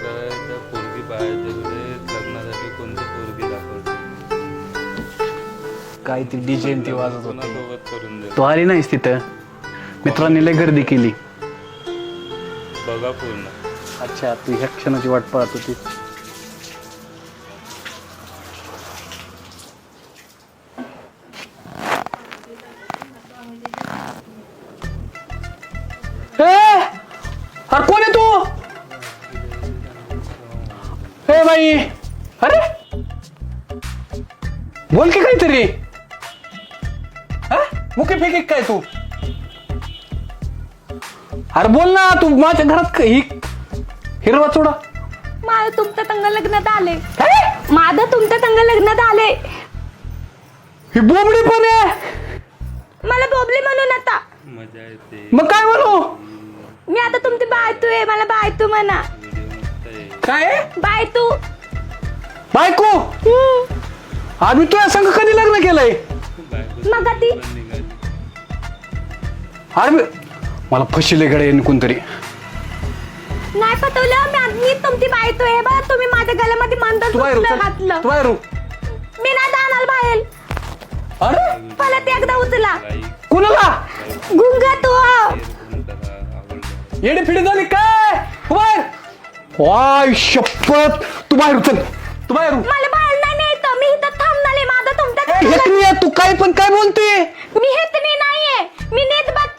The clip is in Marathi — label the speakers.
Speaker 1: करायचं पोरगी पाहायच्या वेळेस लग्नासाठी कोणती पोरगी दाखवते
Speaker 2: काय ती डीजे ती वाजत होती
Speaker 1: कोणासोबत करून दे
Speaker 2: तू आली नाहीस तिथं मित्रांनी लय गर्दी केली
Speaker 1: बघा पूर्ण
Speaker 2: अच्छा तू ह्या क्षणाची वाट पाहत होती अरे कोण आहे तू हे बाई अरे बोल की काहीतरी मुके फेके काय तू अरे बोल ना तू माझ्या घरात ही हिरवा चोडा
Speaker 3: माझं तुमच्या संग लग्नात आले माझं तुमच्या संग लग्नात आले
Speaker 2: ही बोबडी पण आहे
Speaker 3: मला बोबली म्हणून आता
Speaker 1: मजा येते
Speaker 2: मग काय म्हणू
Speaker 3: मी आता तुमची बायतू आहे मला बायतू म्हणा
Speaker 1: व्हिडिओ मस्त आहे
Speaker 2: काय आहे?
Speaker 3: बायतू
Speaker 2: बायको आम्ही तुझ्या संग कधी लग्न केलंय
Speaker 1: बायको
Speaker 3: मग ती
Speaker 1: पण निघाली
Speaker 2: अरे मला फशीले गडे कोणतरी
Speaker 3: नाही पटवलं मी तुमची बायतू आहे बघा तुम्ही माझ्या गळ्यामध्ये
Speaker 2: तू बाहेर
Speaker 3: मंदर घातलं
Speaker 2: तू बाहेर
Speaker 3: मी नाही जाणार बाहेर
Speaker 2: अरे
Speaker 3: परत एकदा उचला
Speaker 1: लाईक
Speaker 2: कुणाला
Speaker 3: गुंगा तू
Speaker 1: शेअर करा आवडलं
Speaker 2: येडी फिडी झाली काय तू बाहेर वाय शपथ तू बाहेर उचल तू बाहेर
Speaker 3: मला बाहेर नाही न्यायचं मी इथं थांबणार आहे माझं तुमच्या
Speaker 2: तू काय पण काय बोलते
Speaker 3: मी हेतनी नाहीये मी नेत बात